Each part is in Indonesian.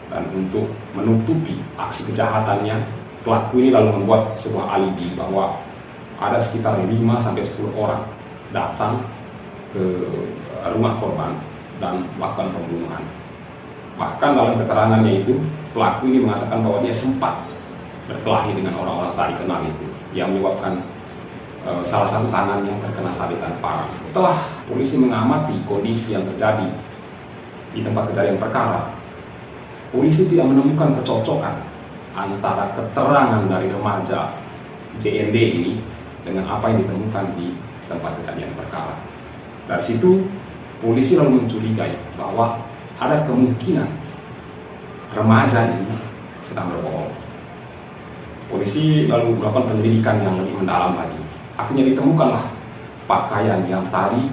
Dan untuk menutupi aksi kejahatannya, pelaku ini lalu membuat sebuah alibi bahwa ada sekitar 5-10 orang datang ke rumah korban dan melakukan pembunuhan. Bahkan dalam keterangannya itu, pelaku ini mengatakan bahwa dia sempat berkelahi dengan orang-orang tak dikenal itu, yang menyebabkan salah satu tangannya terkena sabetan parang. Setelah polisi mengamati kondisi yang terjadi di tempat kejadian perkara, polisi tidak menemukan kecocokan antara keterangan dari remaja JND ini dengan apa yang ditemukan di tempat kejadian perkara. Dari situ, polisi lalu mencurigai bahwa ada kemungkinan remaja ini sedang berbohong. Polisi lalu melakukan penyelidikan yang lebih mendalam lagi. Akhirnya ditemukanlah pakaian yang tadi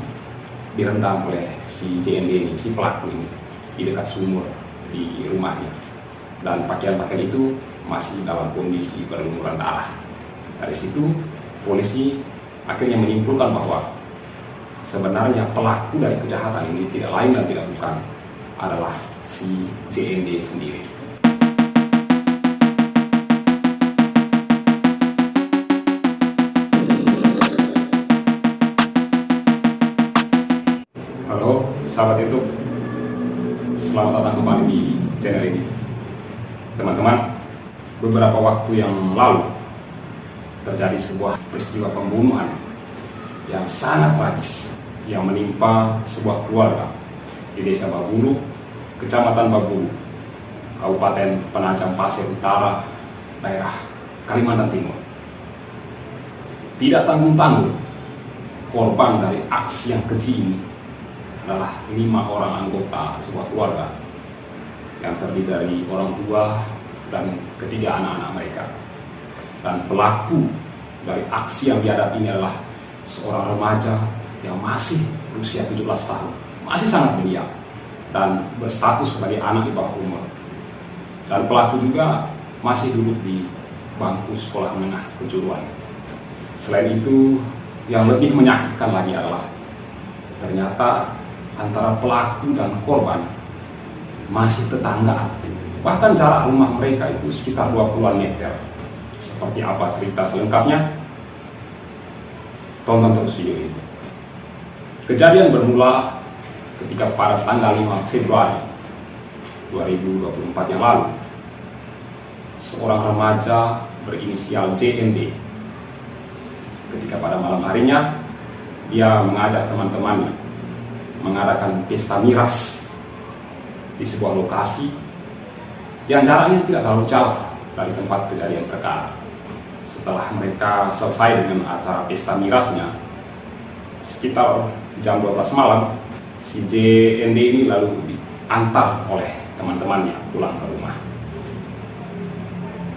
direndam oleh si JND ini, si pelaku ini, di dekat sumur di rumahnya. Dan pakaian-pakaian itu masih dalam kondisi berlumuran darah. Dari situ, polisi akhirnya menyimpulkan bahwa sebenarnya pelaku dari kejahatan ini tidak lain dan tidak bukan adalah si JND sendiri. Halo sahabat YouTube, selamat datang kembali di channel ini. Teman-teman, beberapa waktu yang lalu terjadi sebuah peristiwa pembunuhan yang sangat tragis yang menimpa sebuah keluarga di Desa Babulu, Kecamatan Babulu, Kabupaten Penajam Pasir Utara, daerah Kalimantan Timur. Tidak tanggung-tanggung, korban dari aksi yang keji ini adalah 5 orang anggota sebuah keluarga yang terdiri dari orang tua dan ketiga anak-anak mereka. Dan pelaku dari aksi yang biadab ini adalah seorang remaja yang masih berusia 17 tahun, masih sangat belia dan berstatus sebagai anak di bawah umur. Dan pelaku juga masih duduk di bangku sekolah menengah kejuruan. Selain itu, yang lebih menyakitkan lagi adalah ternyata antara pelaku dan korban masih tetanggaan. Bahkan jarak rumah mereka itu sekitar 20-an meter. Seperti apa cerita selengkapnya? Tonton terus video ini. Kejadian bermula ketika pada tanggal 5 Februari 2024 yang lalu, seorang remaja berinisial JND, ketika pada malam harinya dia mengajak teman-temannya mengadakan pesta miras di sebuah lokasi yang jaraknya tidak terlalu jauh dari tempat kejadian perkara. Setelah mereka selesai dengan acara pesta mirasnya, sekitar jam 12 malam, si JND ini lalu diantar oleh teman-temannya pulang ke rumah.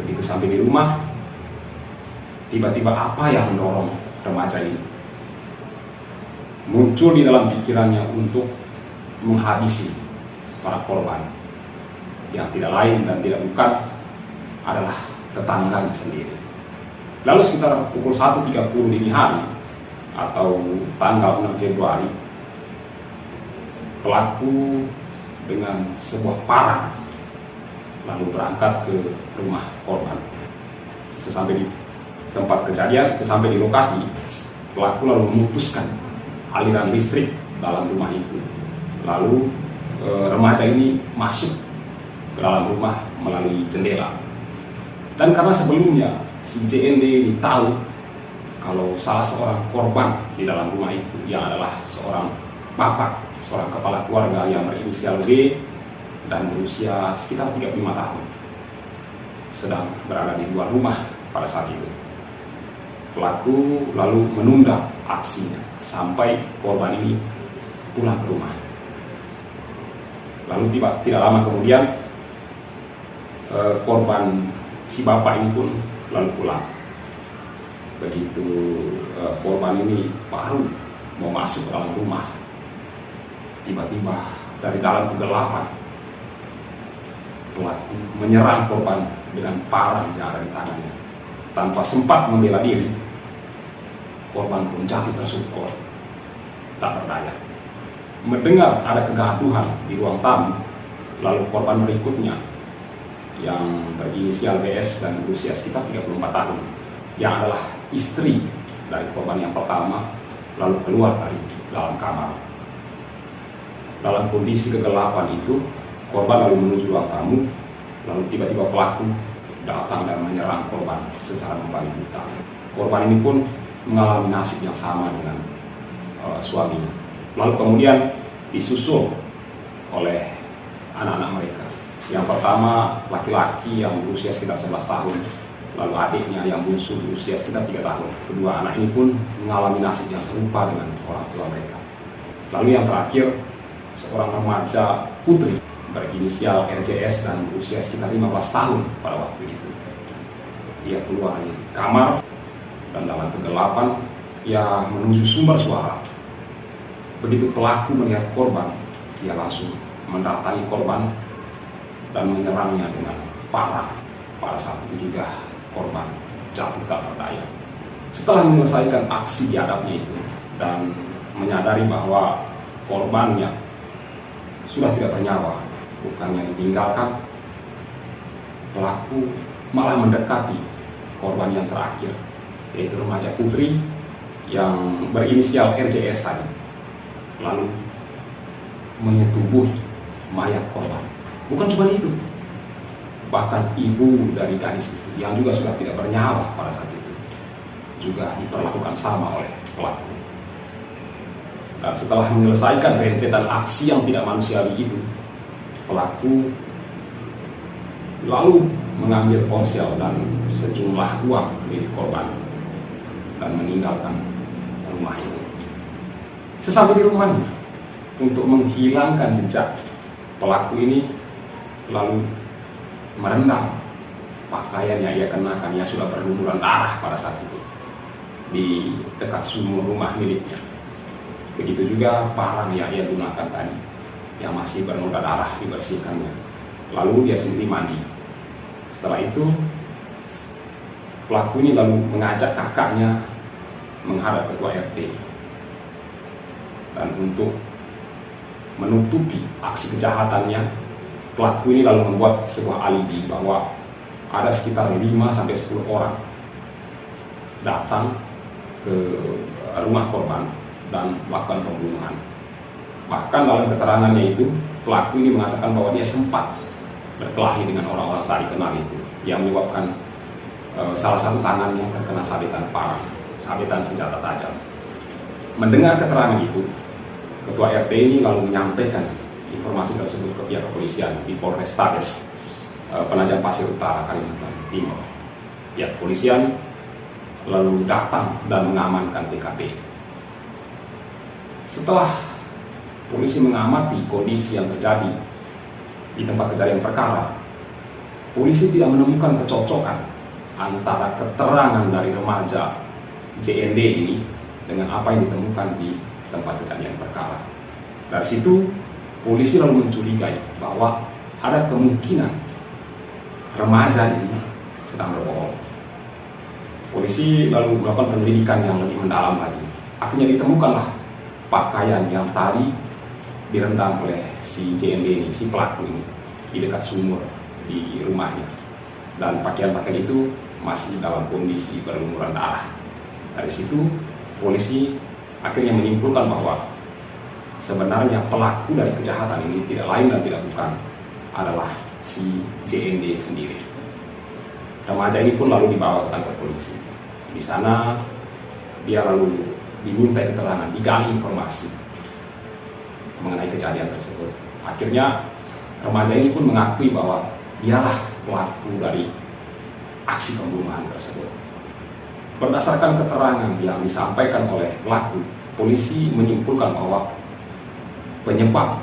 Begitu sampai di rumah, tiba-tiba apa yang mendorong remaja ini? Muncul di dalam pikirannya untuk menghabisi para korban, yang tidak lain dan tidak bukan adalah tetangganya sendiri. Lalu sekitar pukul 1.30 dini hari atau tanggal 6 Februari, pelaku dengan sebuah parang lalu berangkat ke rumah korban. Sesampai di tempat kejadian, sesampai di lokasi, pelaku lalu memutuskan aliran listrik dalam rumah itu. Lalu remaja ini masuk ke dalam rumah melalui jendela. Dan karena sebelumnya si JND ini tahu kalau salah seorang korban di dalam rumah itu yang adalah seorang bapak, seorang kepala keluarga yang berinisial B dan berusia sekitar 35 tahun, sedang berada di luar rumah pada saat itu. Pelaku lalu menunda aksinya sampai korban ini pulang ke rumah. Lalu tidak lama kemudian korban si bapak ini pun lalu pulang. Begitu korban ini baru mau masuk ke dalam rumah, tiba-tiba dari dalam kegelapan pelaku menyerang korban dengan parang yang ada di tangannya. Tanpa sempat membela diri, korban pun jatuh tersungkur, tak berdaya. Mendengar ada kegaduhan di ruang tamu, lalu korban berikutnya yang berinisial BS dan berusia sekitar 34 tahun, yang adalah istri dari korban yang pertama, lalu keluar dari dalam kamar. Dalam kondisi kegelapan itu, korban lalu menuju ruang tamu, lalu tiba-tiba pelaku datang dan menyerang korban secara membabi buta. Korban ini pun mengalami nasib yang sama dengan suaminya. Lalu kemudian disusul oleh anak-anak mereka. Yang pertama laki-laki yang berusia sekitar 11 tahun, lalu adiknya yang bungsu berusia sekitar 3 tahun. Kedua anak ini pun mengalami nasib yang serupa dengan orang tua mereka. Lalu yang terakhir, seorang remaja putri berinisial RJS dan berusia sekitar 15 tahun pada waktu itu. Dia keluar dari kamar dan dalam kegelapan ia menuju sumber suara. Begitu pelaku melihat korban, dia langsung mendatangi korban dan menyerangnya dengan parah. Pada saat itu juga korban jatuh tak berdaya. Setelah menyelesaikan aksi biadabnya itu dan menyadari bahwa korbannya sudah tidak bernyawa, bukannya ditinggalkan, pelaku malah mendekati korban yang terakhir, yaitu remaja putri yang berinisial RJS tadi, lalu menyetubuhi mayat korban. Bukan cuma itu, bahkan ibu dari gadis itu yang juga sudah tidak bernyawa pada saat itu juga diperlakukan sama oleh pelaku. Dan setelah menyelesaikan rentetan aksi yang tidak manusiawi itu, pelaku lalu mengambil ponsel dan sejumlah uang milik korban dan meninggalkan rumah itu. Sesampai di rumahnya, untuk menghilangkan jejak, pelaku ini lalu merendam pakaian yang ia kenakan yang sudah berlumuran darah pada saat itu di dekat sumur rumah miliknya. Begitu juga parang yang ia gunakan tadi yang masih bernoda darah, dibersihkannya. Lalu dia sendiri mandi. Setelah itu pelaku ini lalu mengajak kakaknya menghadap ketua RT, dan untuk menutupi aksi kejahatannya, pelaku ini lalu membuat sebuah alibi bahwa ada sekitar 5-10 orang datang ke rumah korban dan melakukan pembunuhan. Bahkan dalam keterangannya itu, pelaku ini mengatakan bahwa dia sempat berkelahi dengan orang-orang tak dikenal itu, yang menyebabkan salah satu tangannya terkena sabetan parang, sabetan senjata tajam. Mendengar keterangan itu, ketua RT ini lalu menyampaikan informasi tersebut ke pihak kepolisian di Polrestabes Penajam Pasir Utara, Kalimantan Timur. Pihak kepolisian lalu datang dan mengamankan TKP. Setelah polisi mengamati kondisi yang terjadi di tempat kejadian perkara, polisi tidak menemukan kecocokan antara keterangan dari remaja JND ini dengan apa yang ditemukan di tempat kejadian perkara. Dari situ, polisi lalu mencurigai bahwa ada kemungkinan remaja ini sedang berbohong. Polisi lalu melakukan penyelidikan yang lebih mendalam lagi. Akhirnya ditemukanlah pakaian yang tadi direndam oleh si JND ini, si pelaku ini, di dekat sumur di rumahnya. Dan pakaian-pakaian itu masih dalam kondisi berlumuran darah. Dari situ, polisi akhirnya menyimpulkan bahwa sebenarnya pelaku dari kejahatan ini tidak lain dan tidak bukan adalah si JND sendiri. Remaja ini pun lalu dibawa ke kantor polisi. Di sana dia lalu diminta keterangan, digali informasi mengenai kejadian tersebut. Akhirnya remaja ini pun mengakui bahwa dialah pelaku dari aksi pembunuhan tersebut. Berdasarkan keterangan yang disampaikan oleh pelaku, polisi menyimpulkan bahwa penyebab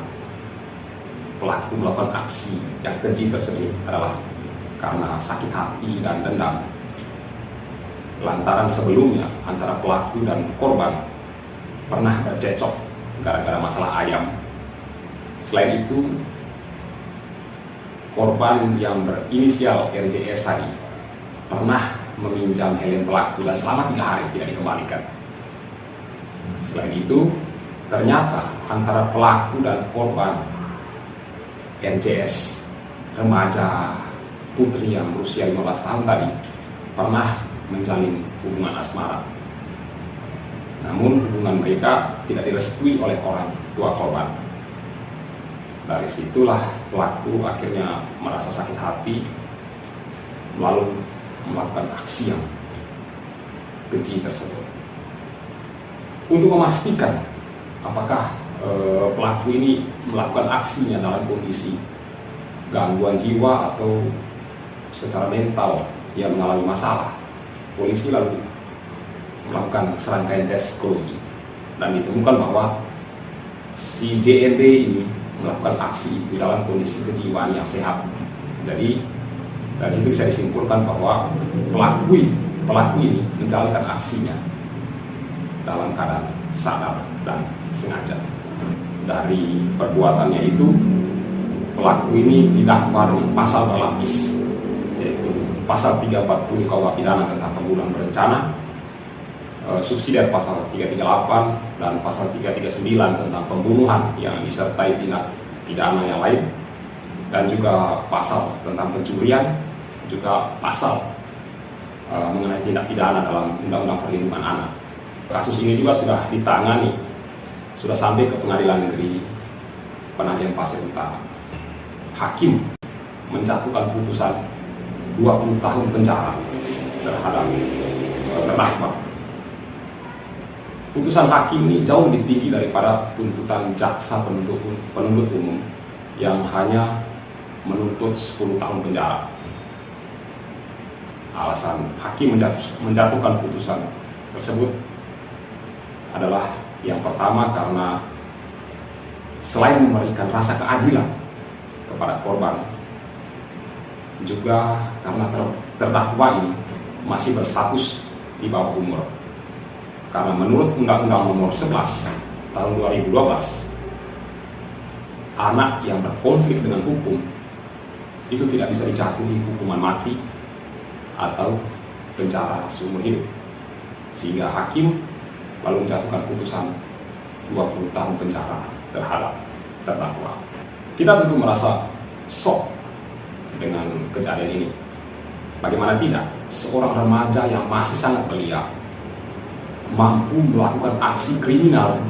pelaku melakukan aksi yang keji tersebut adalah karena sakit hati dan dendam. Lantaran sebelumnya antara pelaku dan korban pernah bercekcok gara-gara masalah ayam. Selain itu, korban yang berinisial RJS tadi pernah meminjam helm pelaku dan selama 3 hari tidak dikembalikan. Selain itu, ternyata antara pelaku dan korban RJS, remaja putri yang berusia 15 tahun tadi pernah menjalin hubungan asmara. Namun hubungan mereka tidak direstui oleh orang tua korban. Dari situlah pelaku akhirnya merasa sakit hati, lalu melakukan aksi yang keji tersebut. Untuk memastikan apakah pelaku ini melakukan aksinya dalam kondisi gangguan jiwa atau secara mental yang mengalami masalah, polisi lalu melakukan serangkaian tes psikologi dan ditemukan bahwa si JND ini melakukan aksi itu dalam kondisi kejiwaan yang sehat. Jadi dari situ bisa disimpulkan bahwa pelaku ini menjalankan aksinya dalam keadaan sadar dan sengaja. Dari perbuatannya itu, pelaku ini didakwa dengan pasal berlapis, yaitu pasal 340 KUH pidana tentang pembunuhan berencana, subsidiar pasal 338 dan pasal 339 tentang pembunuhan yang disertai tindak pidana yang lain, dan juga pasal tentang pencurian, juga pasal mengenai tindak pidana dalam Undang-Undang Perlindungan Anak. Kasus ini juga sudah ditangani, sudah sampai ke Pengadilan Negeri Penajam Pasir Utara. Hakim menjatuhkan putusan 20 tahun penjara terhadap terdakwa. Putusan hakim ini jauh lebih tinggi daripada tuntutan jaksa penuntut umum yang hanya menuntut 10 tahun penjara. Alasan hakim menjatuhkan putusan tersebut adalah yang pertama karena selain memberikan rasa keadilan kepada korban, juga karena terdakwa ini masih berstatus di bawah umur. Karena menurut Undang-Undang Nomor 11 Tahun 2012, anak yang berkonflik dengan hukum itu tidak bisa dijatuhi hukuman mati atau penjara seumur hidup, sehingga hakim lalu menjatuhkan putusan 20 tahun penjara terhadap terdakwa. Kita tentu merasa shock dengan kejadian ini. Bagaimana tidak, seorang remaja yang masih sangat belia mampu melakukan aksi kriminal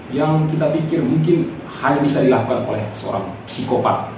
yang kita pikir mungkin hanya bisa dilakukan oleh seorang psikopat